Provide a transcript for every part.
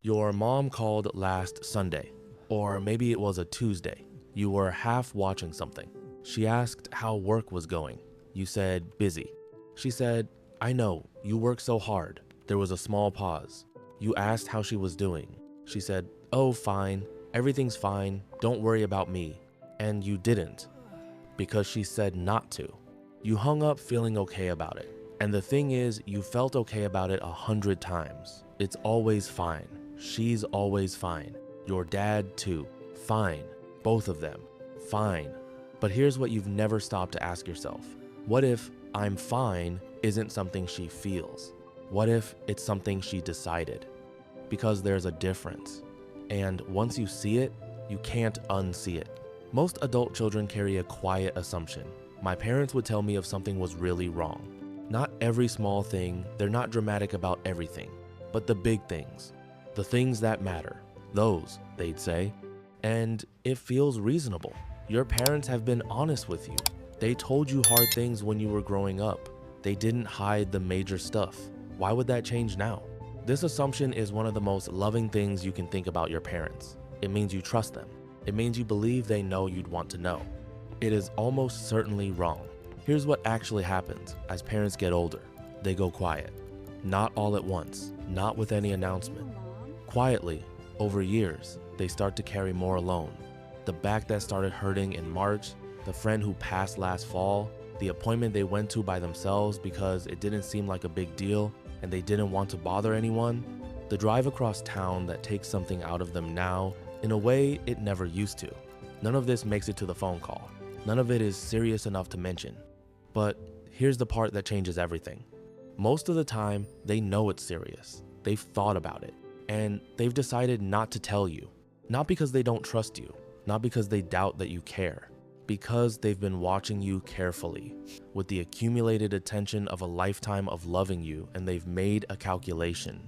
Your mom called last Sunday, or maybe it was a Tuesday. You were half watching something. She asked how work was going. You said busy. She said, I know, you work so hard. There was a small pause. You asked how she was doing. She said, oh, fine. Everything's fine. Don't worry about me. And you didn't, because she said not to. You hung up feeling okay about it. And the thing is, you felt okay about it 100 times. It's always fine. She's always fine. Your dad too. Fine. Both of them. Fine. But here's what you've never stopped to ask yourself. What if I'm fine isn't something she feels? What if it's something she decided? Because there's a difference. And once you see it, you can't unsee it. Most adult children carry a quiet assumption. My parents would tell me if something was really wrong. Not every small thing, they're not dramatic about everything, but the big things, the things that matter, those, they'd say. And it feels reasonable. Your parents have been honest with you. They told you hard things when you were growing up. They didn't hide the major stuff. Why would that change now? This assumption is one of the most loving things you can think about your parents. It means you trust them. It means you believe they know you'd want to know. It is almost certainly wrong. Here's what actually happens as parents get older. They go quiet. Not all at once, not with any announcement. Quietly, over years, they start to carry more alone. The back that started hurting in March, the friend who passed last fall, the appointment they went to by themselves because it didn't seem like a big deal and they didn't want to bother anyone, the drive across town that takes something out of them now in a way it never used to. None of this makes it to the phone call. None of it is serious enough to mention. But here's the part that changes everything. Most of the time, they know it's serious. They've thought about it, and they've decided not to tell you. Not because they don't trust you, not because they doubt that you care, because they've been watching you carefully, with the accumulated attention of a lifetime of loving you, and they've made a calculation,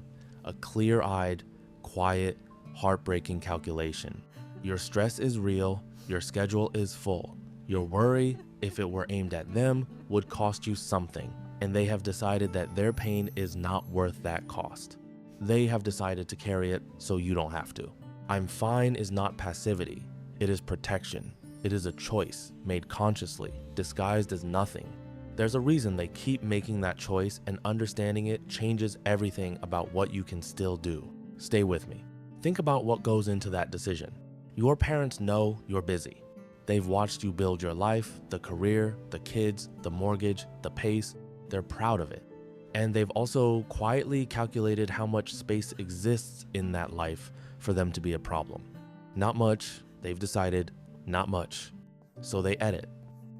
a clear-eyed, quiet, heartbreaking calculation. Your stress is real, your schedule is full. Your worry, if it were aimed at them, would cost you something, and they have decided that their pain is not worth that cost. They have decided to carry it so you don't have to. I'm fine is not passivity, it is protection. It is a choice made consciously, disguised as nothing. There's a reason they keep making that choice, and understanding it changes everything about what you can still do. Stay with me. Think about what goes into that decision. Your parents know you're busy. They've watched you build your life, the career, the kids, the mortgage, the pace. They're proud of it. And they've also quietly calculated how much space exists in that life for them to be a problem. Not much, they've decided, not much. So they edit.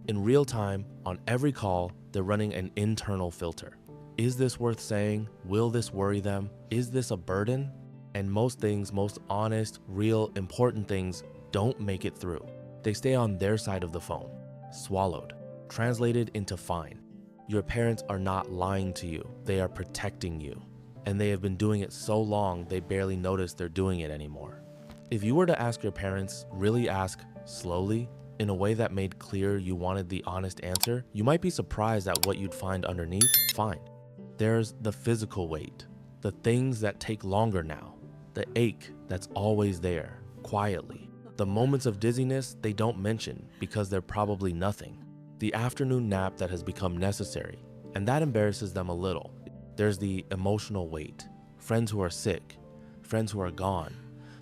In real time, on every call, they're running an internal filter. Is this worth saying? Will this worry them? Is this a burden? And most things, most honest, real, important things don't make it through. They stay on their side of the phone, swallowed, translated into fine. Your parents are not lying to you, they are protecting you. And they have been doing it so long, they barely notice they're doing it anymore. If you were to ask your parents, really ask slowly, in a way that made clear you wanted the honest answer, you might be surprised at what you'd find underneath fine. There's the physical weight, the things that take longer now, the ache that's always there, quietly. The moments of dizziness they don't mention because they're probably nothing. The afternoon nap that has become necessary, and that embarrasses them a little. There's the emotional weight, friends who are sick, friends who are gone,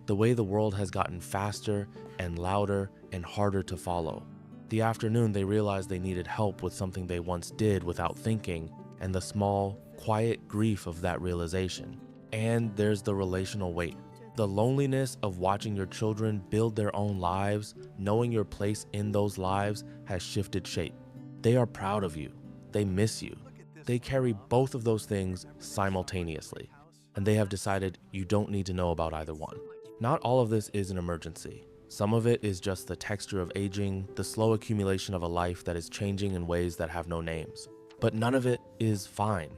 the way the world has gotten faster and louder and harder to follow. The afternoon they realized they needed help with something they once did without thinking, and the small, quiet grief of that realization. And there's the relational weight. The loneliness of watching your children build their own lives, knowing your place in those lives has shifted shape. They are proud of you. They miss you. They carry both of those things simultaneously, and they have decided you don't need to know about either one. Not all of this is an emergency. Some of it is just the texture of aging, the slow accumulation of a life that is changing in ways that have no names. But none of it is fine.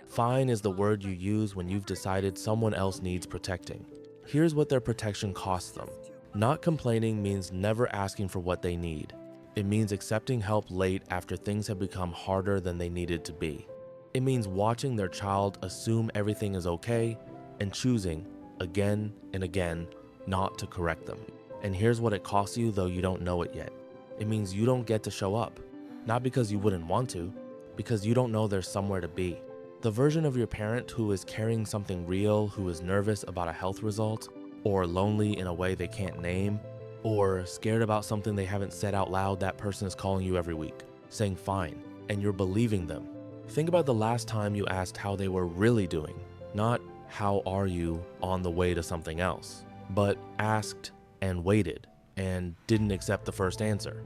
Fine is the word you use when you've decided someone else needs protecting. Here's what their protection costs them. Not complaining means never asking for what they need. It means accepting help late after things have become harder than they needed to be. It means watching their child assume everything is okay and choosing, again and again, not to correct them. And here's what it costs you, though you don't know it yet. It means you don't get to show up. Not because you wouldn't want to, because you don't know there's somewhere to be. The version of your parent who is carrying something real, who is nervous about a health result, or lonely in a way they can't name, or scared about something they haven't said out loud, that person is calling you every week, saying fine, and you're believing them. Think about the last time you asked how they were really doing, not how are you on the way to something else, but asked and waited and didn't accept the first answer.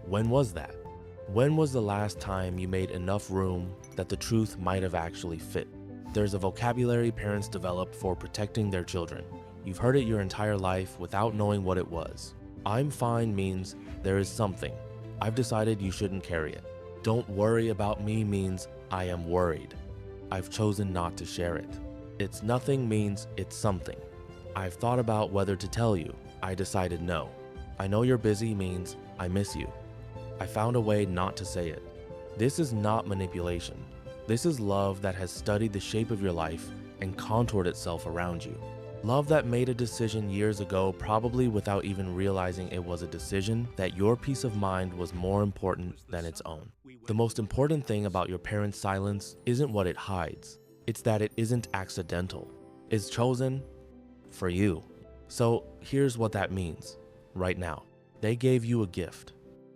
When was that? When was the last time you made enough room that the truth might have actually fit? There's a vocabulary parents develop for protecting their children. You've heard it your entire life without knowing what it was. I'm fine means there is something. I've decided you shouldn't carry it. Don't worry about me means I am worried. I've chosen not to share it. It's nothing means it's something. I've thought about whether to tell you. I decided no. I know you're busy means I miss you. I found a way not to say it. This is not manipulation. This is love that has studied the shape of your life and contoured itself around you. Love that made a decision years ago, probably without even realizing it was a decision, that your peace of mind was more important than its own. The most important thing about your parents' silence isn't what it hides. It's that it isn't accidental. It's chosen for you. So here's what that means right now. They gave you a gift.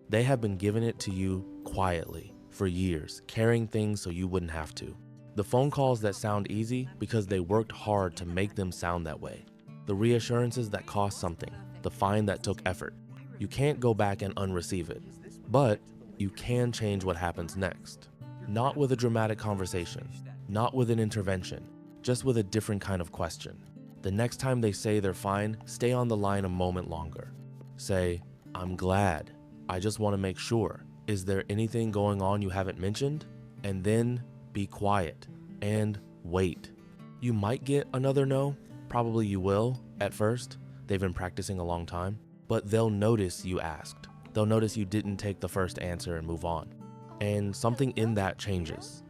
They have been giving it to you quietly for years, carrying things so you wouldn't have to. The phone calls that sound easy because they worked hard to make them sound that way. The reassurances that cost something, the find that took effort. You can't go back and unreceive it, but you can change what happens next. Not with a dramatic conversation, not with an intervention, just with a different kind of question. The next time they say they're fine, stay on the line a moment longer. Say, I'm glad. I just want to make sure. Is there anything going on you haven't mentioned? And then be quiet and wait. You might get another no. Probably you will at first. They've been practicing a long time. But they'll notice you asked. They'll notice you didn't take the first answer and move on. And something in that changes.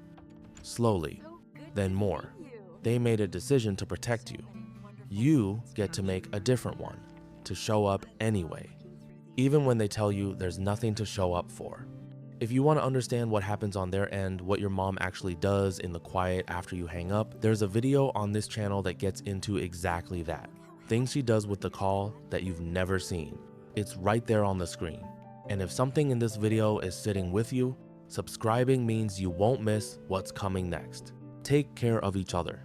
Slowly, then more. They made a decision to protect you. You get to make a different one, to show up anyway, even when they tell you there's nothing to show up for. If you want to understand what happens on their end, what your mom actually does in the quiet after you hang up, there's a video on this channel that gets into exactly that. Things she does with the call that you've never seen. It's right there on the screen. And if something in this video is sitting with you, subscribing means you won't miss what's coming next. Take care of each other.